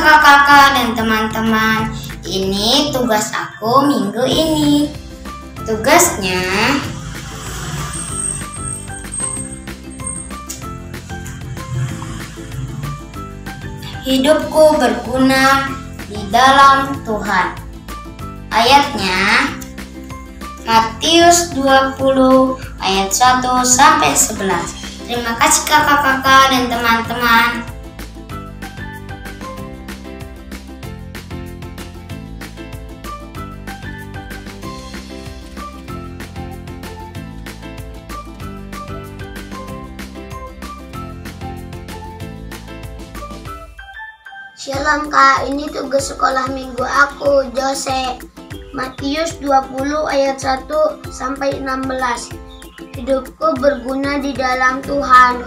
kakak-kakak dan teman-teman. Ini tugas aku minggu ini. Tugasnya hidupku berguna di dalam Tuhan. Ayatnya Matius 20 ayat 1 sampai 11. Terima kasih kakak-kakak dan teman-teman. Shalom Kak, ini tugas sekolah minggu aku, Jose. Matius 20 ayat 1 sampai 16. Hidupku berguna di dalam Tuhan.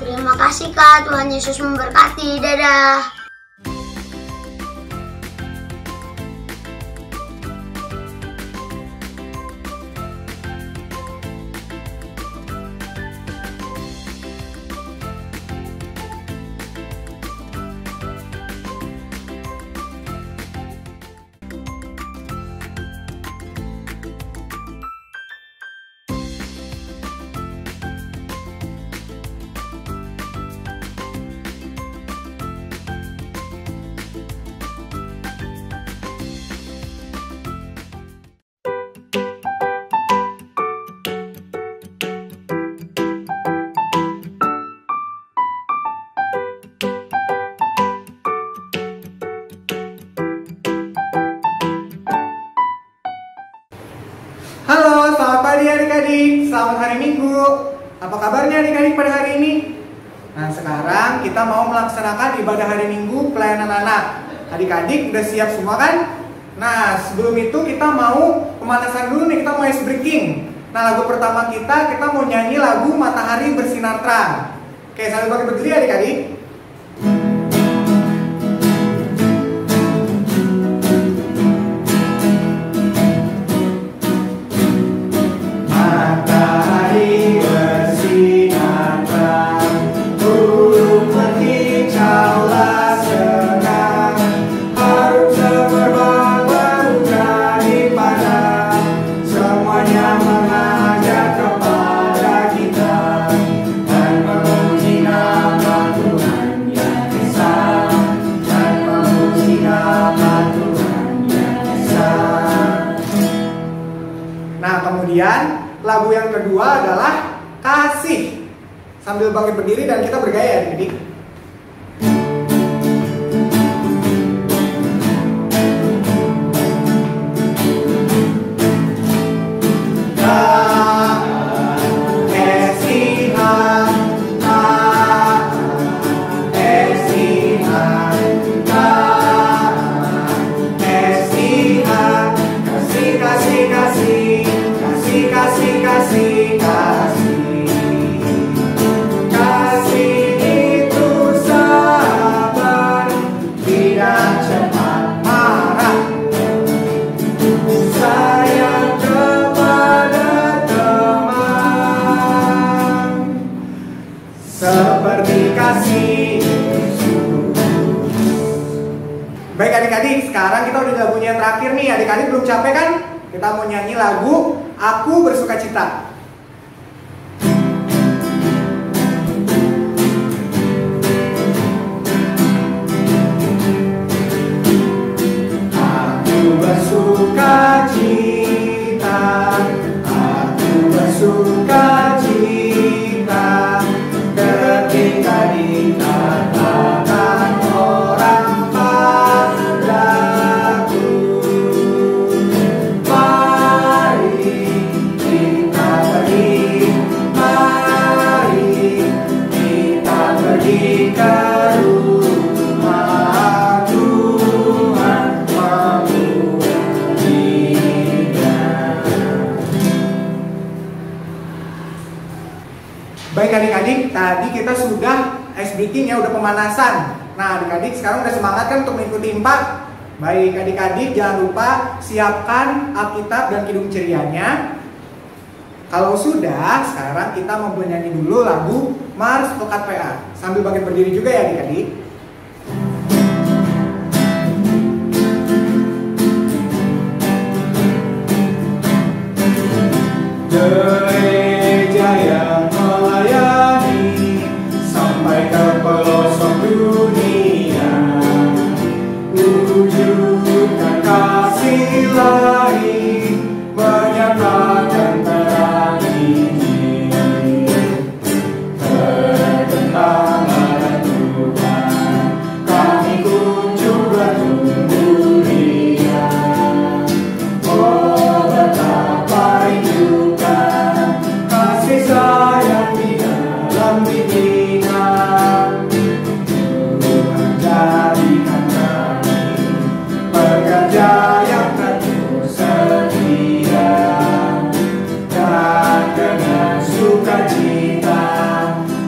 Terima kasih Kak, Tuhan Yesus memberkati. Dadah. Halo, selamat pagi adik-adik. Selamat hari Minggu. Apa kabarnya adik-adik pada hari ini? Nah, sekarang kita mau melaksanakan ibadah hari Minggu pelayanan anak. Adik-adik udah siap semua kan? Nah, sebelum itu kita mau pemanasan dulu nih, kita mau ice breaking. Nah, lagu pertama kita mau nyanyi lagu Matahari Bersinar Terang. Oke, sambil bagi berdiri adik-adik. Kemudian lagu yang kedua adalah Kasih. Sambil bangkit berdiri dan kita bergaya adik-adik. Baik adik-adik, sekarang kita udah di lagunya yang terakhir nih. Adik-adik belum capek kan? Kita mau nyanyi lagu Aku Bersukacita. Aku bersukacita, aku bersukacita ketika dikatakan orang padaku, mari kita pergi ke rumah Tuhan memuliakan. Baik adik-adik, tadi kita sudah ice breaking ya, udah pemanasan. Nah adik-adik sekarang udah semangat kan untuk mengikuti 4? Baik adik-adik, jangan lupa siapkan Alkitab dan Kidung Cerianya. Kalau sudah, sekarang kita mau bernyanyi dulu lagu Mars Pekat PA. Sambil bangkit berdiri juga ya adik-adik. Gereja yang melayani sampai ke pelosok dunia, wujudkan kasih ilahi, menyatakan terang Injil. Terbenam ada Tuhan, kami kunjung bertumbuh riang. Oh, betapa rindukan kasih sayang di dalam bimbingan. Tuhan jadikan kami pekerja yang teguh setia, dan dengan sukacita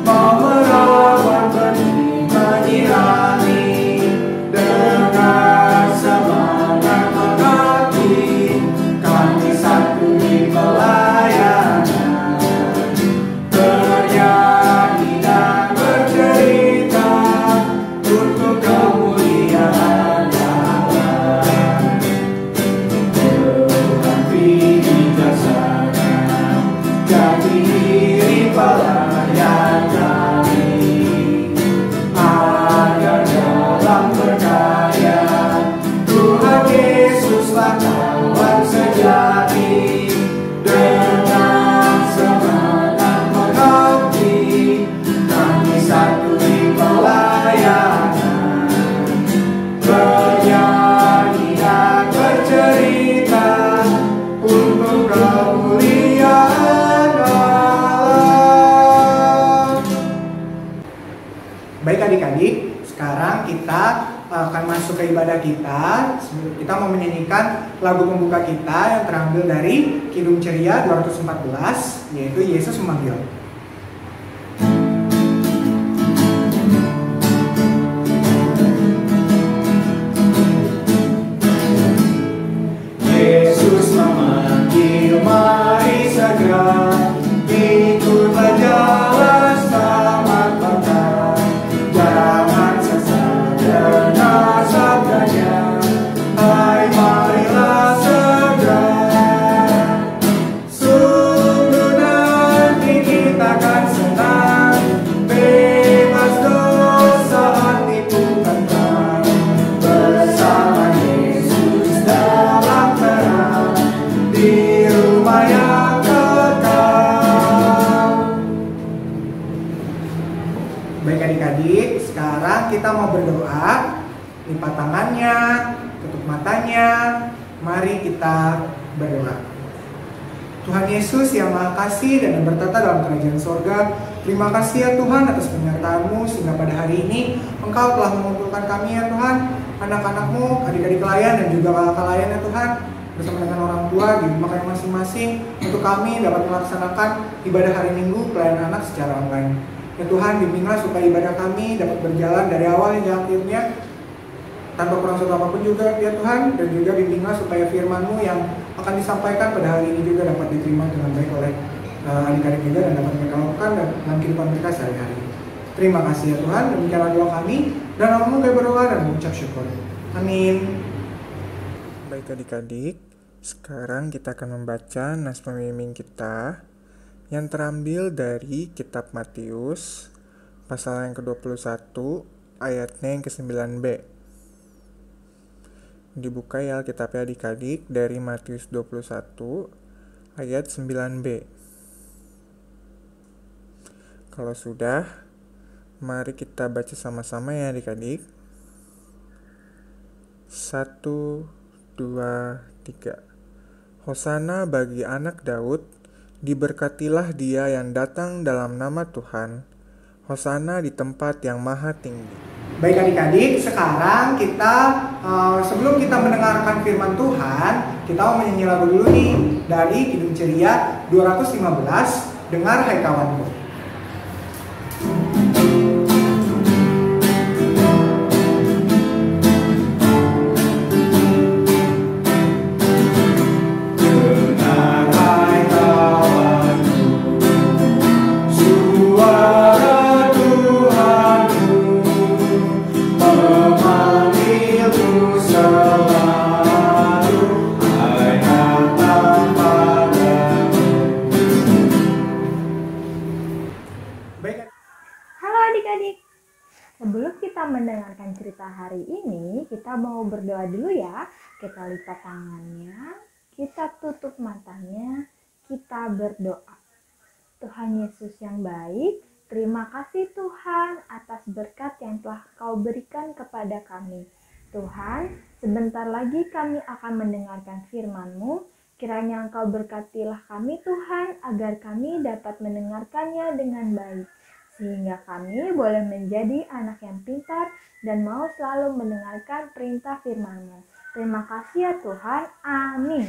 mau merawat benih menyirami, dengan semangat mengabdi kami satu di pelayanan, bernyanyi dan bercerita untuk kemuliaan Allah. Tuhan bijaksana, jadi diri pelayan kami, agar dalam berkarya Tuhan Yesuslah kawan sejati, dengan semangat mengabdi kami satu di pelayanan, bernyanyi dan bercerita untuk kemuliaan Allah. Baik adik-adik, sekarang kita akan masuk ke ibadah kita. Kita mau menyanyikan lagu pembuka kita yang terambil dari Kidung Ceria 214, yaitu Yesus Memanggil. Yesus memanggil, mari segera ikutlah jalan selamat datang. Jangan sesat dengar sabdanya, hai marilah segera. Sungguh nanti kita akan senang, bebas dosa hati pun tenang, bersama Yesus dalam terang, di rumah yang kekal. Baik adik-adik, sekarang kita mau berdoa. Lipat tangannya, tutup matanya, mari kita berdoa. Tuhan Yesus yang Maha Kasih dan yang bertata dalam kerajaan sorga, terima kasih ya Tuhan atas penyertaan-Mu sehingga pada hari ini Engkau telah mengumpulkan kami ya Tuhan, anak-anak-Mu, adik-adik pelayan dan juga kakak layan ya Tuhan, bersama dengan orang tua di rumah kami masing-masing, untuk kami dapat melaksanakan ibadah hari Minggu pelayanan anak secara online. Ya Tuhan, bimbinglah supaya ibadah kami dapat berjalan dari awal hingga akhirnya tanpa kurang suatu apapun juga ya Tuhan, dan juga bimbinglah supaya firman-Mu yang akan disampaikan pada hari ini juga dapat diterima dengan baik oleh adik-adik juga dan dapat mereka lakukan dalam kehidupan mereka sehari-hari. Terima kasih ya Tuhan, demikianlah doa kami, dan nama-Mu kami berdoa dan mengucap syukur. Amin. Baik adik-adik, sekarang kita akan membaca nas pembimbing kita yang terambil dari kitab Matius pasal yang ke-21 ayatnya yang ke-9b. Dibuka ya Alkitabnya adik-adik dari Matius 21 ayat 9b. Kalau sudah, mari kita baca sama-sama ya adik-adik. 1, 2, 3. Hosana bagi anak Daud, diberkatilah dia yang datang dalam nama Tuhan. Hosana di tempat yang maha tinggi. Baik adik-adik, sekarang kita sebelum kita mendengarkan firman Tuhan, kita mau menyanyi lagu dulu nih dari Kidung Ceria 215, Dengar Hai Kawanku. Dengar hai kawan, kita mau berdoa dulu ya. Kita lipat tangannya, kita tutup matanya, kita berdoa. Tuhan Yesus yang baik, terima kasih Tuhan atas berkat yang telah Kau berikan kepada kami. Tuhan, sebentar lagi kami akan mendengarkan firman-Mu. Kiranya Engkau berkatilah kami Tuhan, agar kami dapat mendengarkannya dengan baik. Sehingga kami boleh menjadi anak yang pintar dan mau selalu mendengarkan perintah firman-Mu. Terima kasih ya Tuhan. Amin.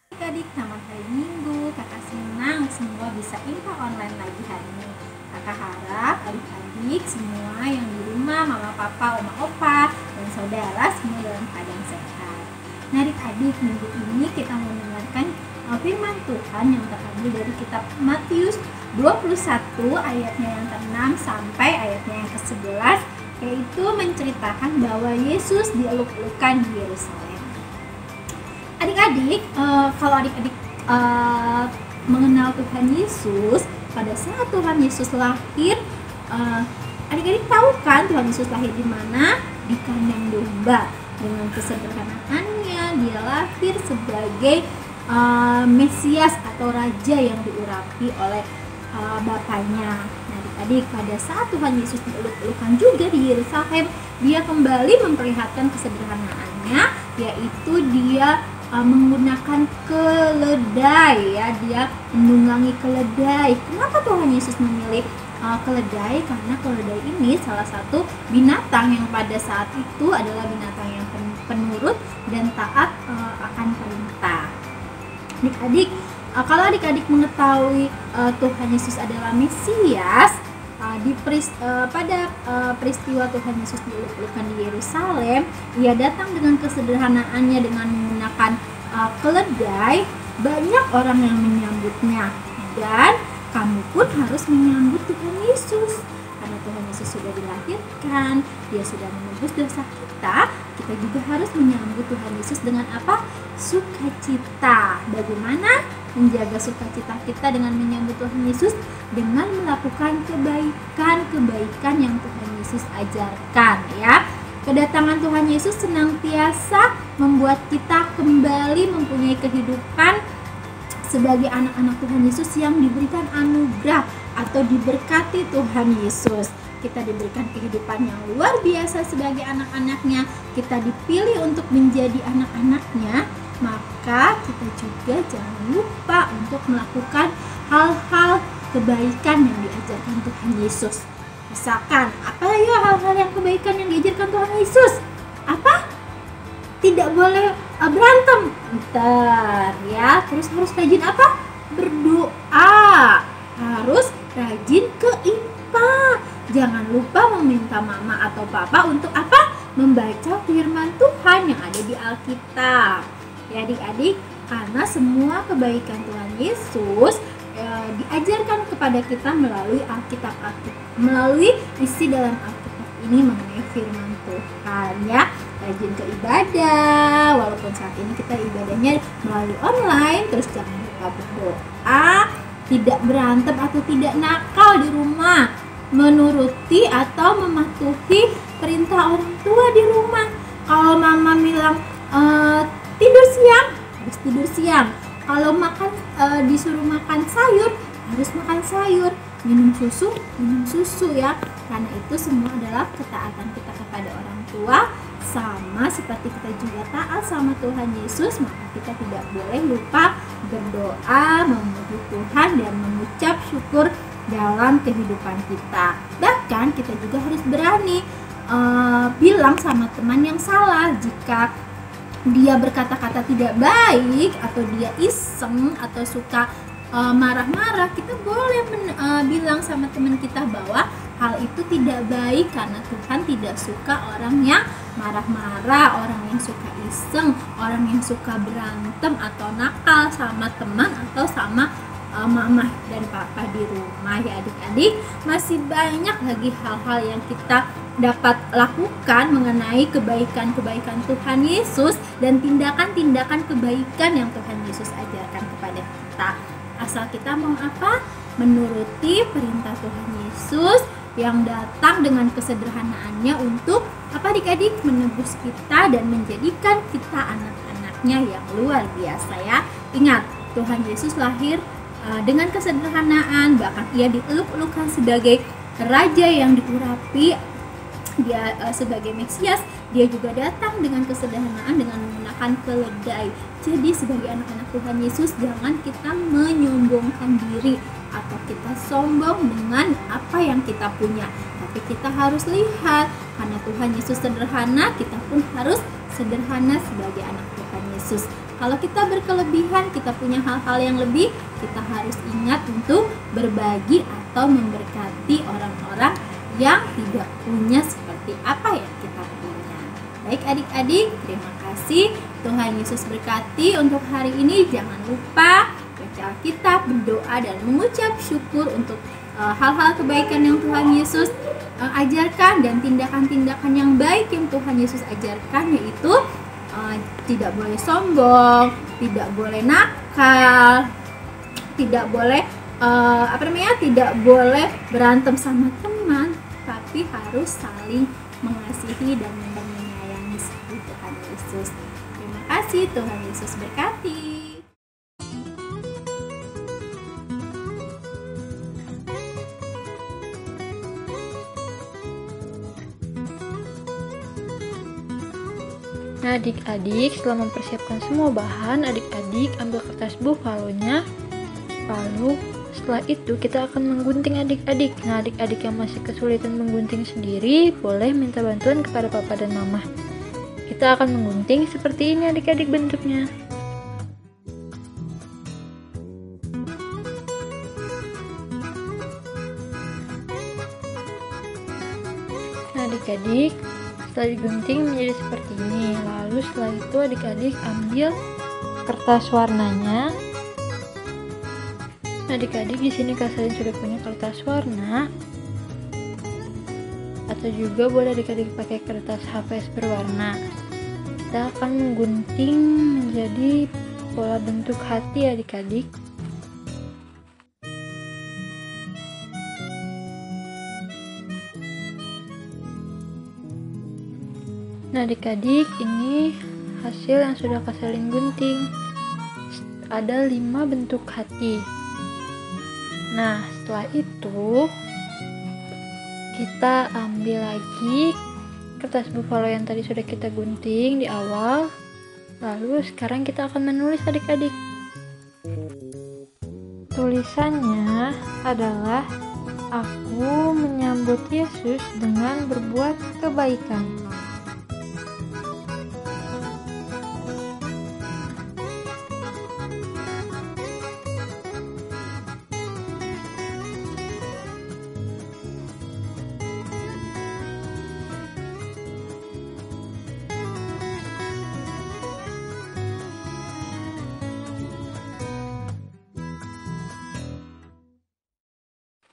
Adik-adik, selamat hari Minggu. Kakak senang semua bisa info online lagi hari ini. Kakak harap adik-adik semua yang di rumah, mama, papa, oma, opa, dan saudara semua dalam keadaan sehat. Nah adik-adik, minggu ini kita mau mendengarkan firman Tuhan yang terambil dari kitab Matius 21 ayatnya yang ke-6 sampai ayatnya yang ke-11, yaitu menceritakan bahwa Yesus dieluk-elukan di Yerusalem. Adik-adik, kalau adik-adik mengenal Tuhan Yesus, pada saat Tuhan Yesus lahir, adik-adik tahu kan Tuhan Yesus lahir di mana? Di kandang domba. Dengan kesederhanaannya, dia lahir sebagai Mesias atau Raja yang diurapi oleh Bapaknya. Nah adik-adik, pada saat Tuhan Yesus dieluk-elukan juga di Yerusalem, dia kembali memperlihatkan kesederhanaannya, yaitu dia menggunakan keledai ya, dia menunggangi keledai. Kenapa Tuhan Yesus memilih keledai? Karena keledai ini salah satu binatang yang pada saat itu adalah binatang yang penurut dan taat akan perintah. Adik-adik, kalau adik-adik mengetahui Tuhan Yesus adalah Mesias, pada peristiwa Tuhan Yesus dieluk-elukan di Yerusalem, ia datang dengan kesederhanaannya dengan menggunakan keledai. Banyak orang yang menyambutnya, dan kamu pun harus menyambut Tuhan Yesus. Karena Tuhan Yesus sudah dilahirkan, dia sudah menebus dosa kita, kita juga harus menyambut Tuhan Yesus dengan apa? Sukacita. Bagaimana menjaga sukacita kita dengan menyambut Tuhan Yesus? Dengan melakukan kebaikan-kebaikan yang Tuhan Yesus ajarkan ya. Kedatangan Tuhan Yesus senantiasa membuat kita kembali mempunyai kehidupan sebagai anak-anak Tuhan Yesus yang diberikan anugerah atau diberkati Tuhan Yesus. Kita diberikan kehidupan yang luar biasa sebagai anak-anaknya. Kita dipilih untuk menjadi anak-anaknya. Maka kita juga jangan lupa untuk melakukan hal-hal kebaikan yang diajarkan Tuhan Yesus. Misalkan, apa ya hal-hal yang kebaikan yang diajarkan Tuhan Yesus? Apa? Tidak boleh berantem. Bentar ya. Terus harus rajin apa? Berdoa. Harus rajin ke IPA. Jangan lupa meminta mama atau papa untuk apa? Membaca firman Tuhan yang ada di Alkitab. Ya adik-adik, karena semua kebaikan Tuhan Yesus diajarkan kepada kita melalui Alkitab, melalui isi dalam Alkitab ini mengenai firman Tuhan ya. Rajin ke ibadah, walaupun saat ini kita ibadahnya melalui online. Terus jangan lupa berdoa, tidak berantem atau tidak nakal di rumah, menuruti atau mematuhi perintah orang tua di rumah. Kalau mama bilang tidur siang, harus tidur siang. Kalau disuruh makan sayur, harus makan sayur. Minum susu ya. Karena itu semua adalah ketaatan kita kepada orang tua. Sama seperti kita juga taat sama Tuhan Yesus, maka kita tidak boleh lupa berdoa, memuji Tuhan, dan mengucap syukur dalam kehidupan kita. Bahkan kita juga harus berani bilang sama teman yang salah. Jika dia berkata-kata tidak baik, atau dia iseng, atau suka marah-marah, kita boleh bilang sama teman kita bahwa hal itu tidak baik, karena Tuhan tidak suka orang yang marah-marah, orang yang suka iseng, orang yang suka berantem atau nakal sama teman atau sama mama dan papa di rumah ya adik-adik. Masih banyak lagi hal-hal yang kita dapat lakukan mengenai kebaikan-kebaikan Tuhan Yesus dan tindakan-tindakan kebaikan yang Tuhan Yesus ajarkan kepada kita. Asal kita mau apa? Menuruti perintah Tuhan Yesus, yang datang dengan kesederhanaannya untuk apa adik-adik? Menebus kita dan menjadikan kita anak-anaknya yang luar biasa ya. Ingat, Tuhan Yesus lahir dengan kesederhanaan, bahkan ia dieluk-elukan sebagai raja yang diurapi, dia sebagai Mesias. Dia juga datang dengan kesederhanaan dengan menggunakan keledai. Jadi sebagai anak-anak Tuhan Yesus, jangan kita menyombongkan diri atau kita sombong dengan apa yang kita punya. Tapi kita harus lihat, karena Tuhan Yesus sederhana, kita pun harus sederhana sebagai anak Tuhan Yesus. Kalau kita berkelebihan, kita punya hal-hal yang lebih, kita harus ingat untuk berbagi atau memberkati orang-orang yang tidak punya seperti apa yang kita punya. Baik adik-adik, terima kasih. Tuhan Yesus berkati untuk hari ini. Jangan lupa baca Alkitab, berdoa, dan mengucap syukur untuk hal-hal kebaikan yang Tuhan Yesus ajarkan dan tindakan-tindakan yang baik yang Tuhan Yesus ajarkan, yaitu tidak boleh sombong, tidak boleh nakal, tidak boleh tidak boleh berantem sama teman, tapi harus saling mengasihi dan menyayangi seperti Tuhan Yesus. Terima kasih, Tuhan Yesus berkati. Nah adik-adik, setelah mempersiapkan semua bahan, adik-adik ambil kertas buffalonya. Lalu setelah itu kita akan menggunting adik-adik. Nah adik-adik yang masih kesulitan menggunting sendiri, boleh minta bantuan kepada papa dan mama. Kita akan menggunting seperti ini adik-adik bentuknya. Nah adik-adik, setelah digunting menjadi seperti ini. Lalu setelah itu adik-adik ambil kertas warnanya. Nah adik-adik, di sini kalian sudah punya kertas warna, atau juga boleh adik-adik pakai kertas HVS berwarna. Kita akan menggunting menjadi pola bentuk hati adik-adik. Nah adik-adik, ini hasil yang sudah kalian gunting. Ada 5 bentuk hati. Nah setelah itu kita ambil lagi kertas buffalo yang tadi sudah kita gunting di awal. Lalu sekarang kita akan menulis adik-adik. Tulisannya adalah, aku menyambut Yesus dengan berbuat kebaikan.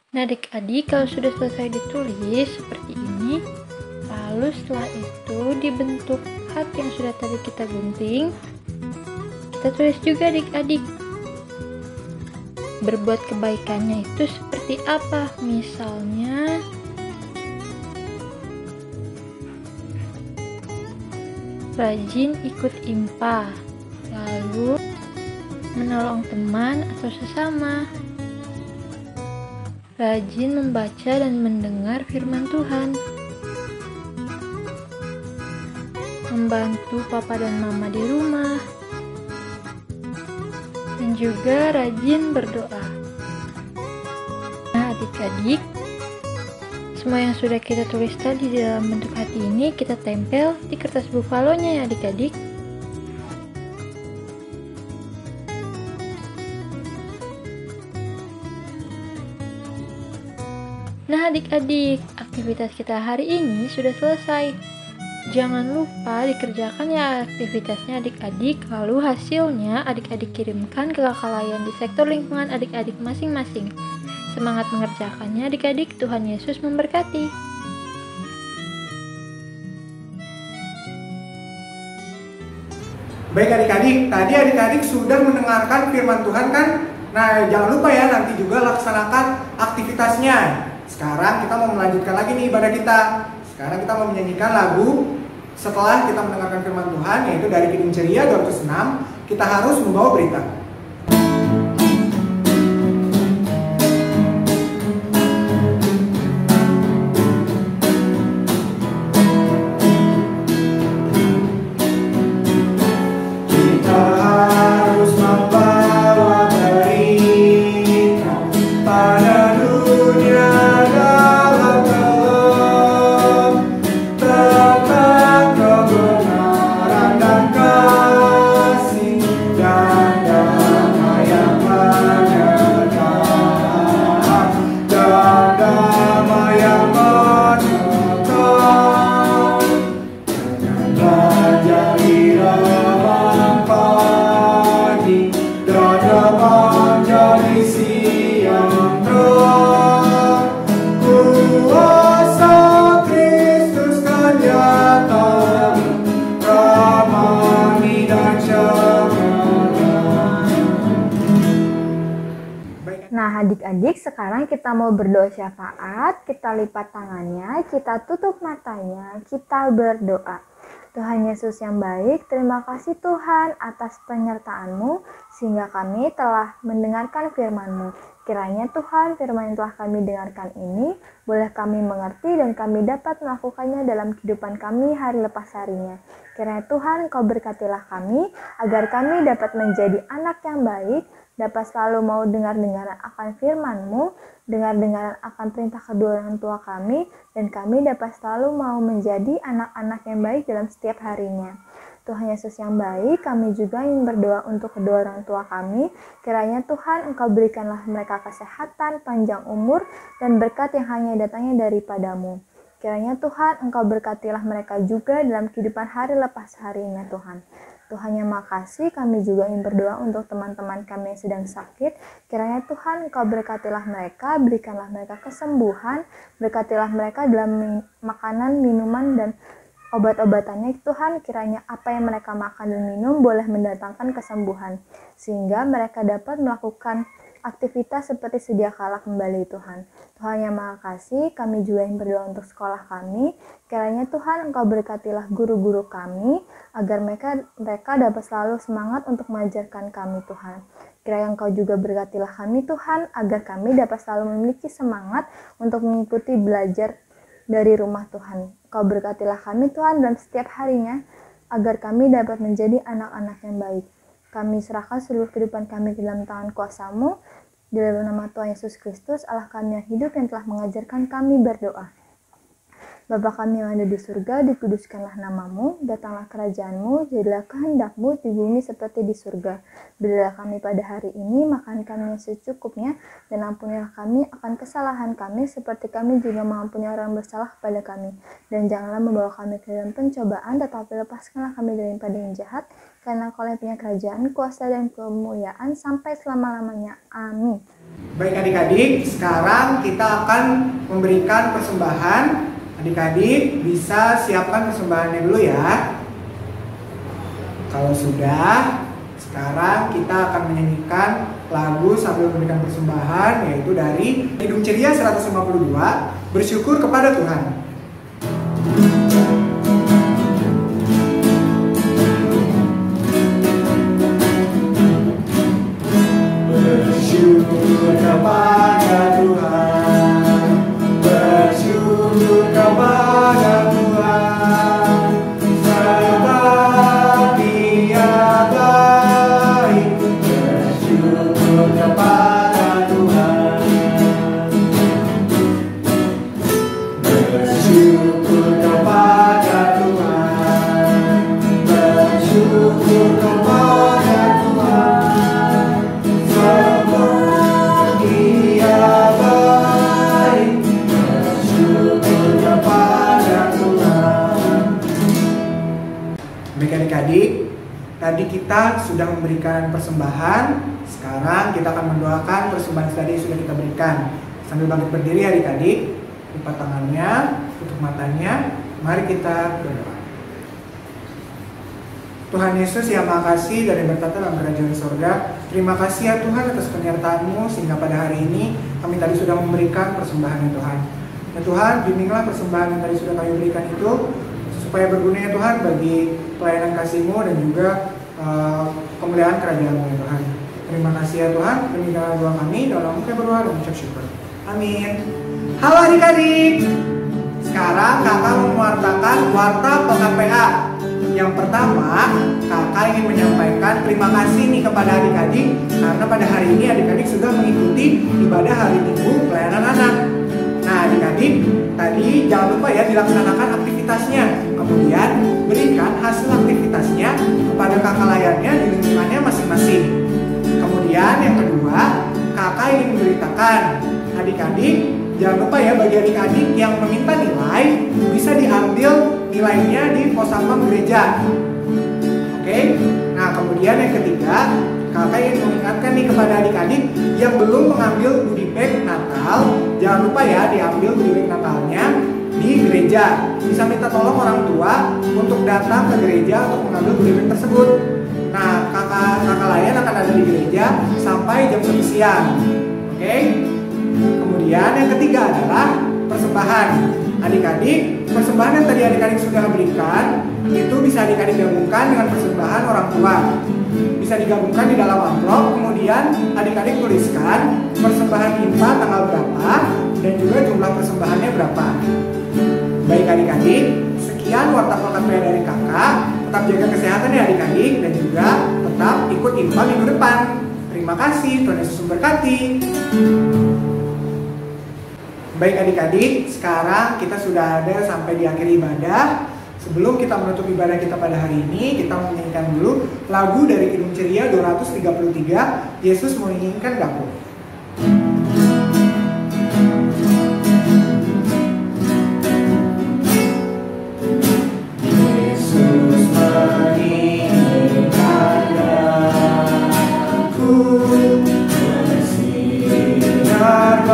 Nah adik-adik, kalau sudah selesai ditulis seperti ini, lalu setelah itu dibentuk hati yang sudah tadi kita gunting, kita tulis juga adik-adik. Berbuat kebaikannya itu seperti apa? Misalnya rajin ikut IMPA, lalu menolong teman atau sesama, rajin membaca dan mendengar firman Tuhan, membantu papa dan mama di rumah, dan juga rajin berdoa. Nah adik-adik, semua yang sudah kita tulis tadi di dalam bentuk hati ini kita tempel di kertas buffalonya ya adik-adik. Nah adik-adik, aktivitas kita hari ini sudah selesai. Jangan lupa dikerjakan ya aktivitasnya adik-adik, lalu hasilnya adik-adik kirimkan ke kakak layan di sektor lingkungan adik-adik masing-masing. Semangat mengerjakannya adik-adik, Tuhan Yesus memberkati. Baik adik-adik, tadi adik-adik sudah mendengarkan firman Tuhan kan? Nah jangan lupa ya nanti juga laksanakan aktivitasnya. sekarang kita mau melanjutkan lagi nih ibadah kita. Sekarang kita mau menyanyikan lagu setelah kita mendengarkan firman Tuhan, yaitu dari Kidung Ceria 206, kita harus membawa berita. Nah, adik-adik, sekarang kita mau berdoa syafaat, kita lipat tangannya, kita tutup matanya, kita berdoa. Tuhan Yesus yang baik, terima kasih Tuhan atas penyertaan-Mu, sehingga kami telah mendengarkan firman-Mu. Kiranya Tuhan, firman yang telah kami dengarkan ini, boleh kami mengerti dan kami dapat melakukannya dalam kehidupan kami hari lepas harinya. Kiranya Tuhan, Kau berkatilah kami, agar kami dapat menjadi anak yang baik, dapat selalu mau dengar-dengaran akan firman-Mu, dengar-dengaran akan perintah kedua orang tua kami, dan kami dapat selalu mau menjadi anak-anak yang baik dalam setiap harinya. Tuhan Yesus yang baik, kami juga ingin berdoa untuk kedua orang tua kami. Kiranya Tuhan, Engkau berikanlah mereka kesehatan, panjang umur, dan berkat yang hanya datangnya daripada-Mu. Kiranya Tuhan, Engkau berkatilah mereka juga dalam kehidupan hari lepas harinya Tuhan. Tuhan yang makasih, kami juga ingin berdoa untuk teman-teman kami yang sedang sakit. Kiranya Tuhan, Engkau berkatilah mereka, berikanlah mereka kesembuhan, berkatilah mereka dalam makanan, minuman, dan obat-obatannya. Tuhan, kiranya apa yang mereka makan dan minum boleh mendatangkan kesembuhan, sehingga mereka dapat melakukan aktivitas seperti sedia kala kembali Tuhan. Tuhan yang Maha Kasih, kami juga yang berdoa untuk sekolah kami. Kiranya Tuhan, Engkau berkatilah guru-guru kami, agar mereka dapat selalu semangat untuk mengajarkan kami Tuhan. Kiranya Engkau juga berkatilah kami Tuhan, agar kami dapat selalu memiliki semangat untuk mengikuti belajar dari rumah Tuhan. Engkau berkatilah kami Tuhan dalam setiap harinya, agar kami dapat menjadi anak-anak yang baik. Kami serahkan seluruh kehidupan kami ke dalam tangan kuasa-Mu. Di dalam nama Tuhan Yesus Kristus, Allah kami yang hidup yang telah mengajarkan kami berdoa. Bapa kami yang ada di surga, dikuduskanlah nama-Mu, datanglah kerajaan-Mu, jadilah kehendak-Mu di bumi seperti di surga. Berilah kami pada hari ini makan kami yang secukupnya, dan ampunilah kami akan kesalahan kami, seperti kami juga mengampuni orang bersalah kepada kami. Dan janganlah membawa kami ke dalam pencobaan, tetapi lepaskanlah kami daripada yang jahat, karena Kau yang punya kerajaan, kuasa, dan kemuliaan sampai selama-lamanya. Amin. Baik adik-adik, sekarang kita akan memberikan persembahan. Adik-adik bisa siapkan persembahannya dulu ya. Kalau sudah, sekarang kita akan menyanyikan lagu sambil memberikan persembahan, yaitu dari Kidung Ceria 152, Bersyukur kepada Tuhan. Bersyukur kepada Tuhan, bersyukur kepada Tuhan, sebab Dia baik. Bersyukur kepada Tuhan, bersyukur kepada Tuhan, bersyukur kepada Tuhan, sebab Dia baik. Bersyukur kepada Tuhan. Baik adik-adik, tadi kita sudah memberikan persembahan. Sekarang kita akan mendoakan persembahan tadi yang sudah kita berikan. Sambil bangkit berdiri adik-adik, lipat tangannya, tutup matanya. Mari kita berdoa. Tuhan Yesus yang Maha Kasih dari bertata dalam kerajaan sorga, terima kasih ya Tuhan atas penyertaan-Mu sehingga pada hari ini kami tadi sudah memberikan persembahan ya Tuhan. Ya Tuhan, bimbinglah persembahan yang tadi sudah kami berikan itu supaya berguna ya Tuhan bagi pelayanan kasih-Mu dan juga kemuliaan kerajaan-Mu ya Tuhan. Terima kasih ya Tuhan, demikianlah doa kami dalam muka berdoa dan ucap syukur. Amin. Halo adik-adik, sekarang kakak mewartakan warta pekan PA. Yang pertama, kakak ingin menyampaikan terima kasih nih kepada adik-adik karena pada hari ini adik-adik sudah mengikuti ibadah hari Minggu pelayanan anak. Nah adik-adik, tadi jangan lupa ya dilaksanakan aktivitasnya. Kemudian berikan hasil aktivitasnya kepada kakak layannya di lingkungannya masing-masing. Kemudian yang kedua, kakak ingin memberitakan adik-adik, jangan lupa ya bagi adik-adik yang meminta nilai bisa diambil nilainya di pos satpam gereja. Oke. Nah kemudian yang ketiga, kakak ingin mengingatkan nih kepada adik-adik yang belum mengambil goodie bag Natal, jangan lupa ya diambil goodie bag Natalnya di gereja. Bisa minta tolong orang tua untuk datang ke gereja untuk mengambil goodie bag tersebut. Nah kakak layan akan ada di gereja sampai jam 1 siang. Oke. Kemudian yang ketiga adalah persembahan. Adik-adik, persembahan yang tadi adik-adik sudah berikan itu bisa adik-adik gabungkan dengan persembahan orang tua. Bisa digabungkan di dalam amplop, kemudian adik-adik tuliskan persembahan infak tanggal berapa dan juga jumlah persembahannya berapa. Baik adik-adik, sekian warta pekan PA dari kakak. Tetap jaga kesehatan ya adik-adik dan juga tetap ikut infak minggu depan. Terima kasih, Tuhan Yesus memberkati. Baik adik-adik, sekarang kita sudah ada sampai di akhir ibadah. Sebelum kita menutup ibadah kita pada hari ini, kita menyanyikan dulu lagu dari Kidung Ceria 233, Yesus menginginkan dapur. Yesus menginginkan dapur, bersinar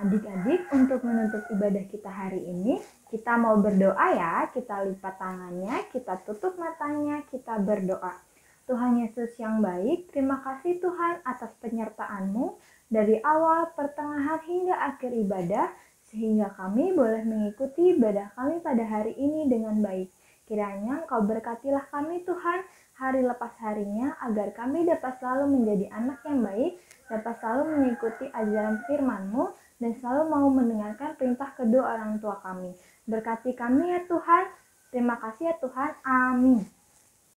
Adik-adik, untuk menutup ibadah kita hari ini, kita mau berdoa ya. Kita lipat tangannya, kita tutup matanya, kita berdoa. Tuhan Yesus yang baik, terima kasih Tuhan atas penyertaan-Mu dari awal, pertengahan hingga akhir ibadah, sehingga kami boleh mengikuti ibadah kami pada hari ini dengan baik. Kiranya Engkau berkatilah kami Tuhan, hari lepas harinya, agar kami dapat selalu menjadi anak yang baik, dapat selalu mengikuti ajaran firman-Mu, dan selalu mau mendengarkan perintah kedua orang tua kami. Berkati kami ya Tuhan. Terima kasih ya Tuhan. Amin.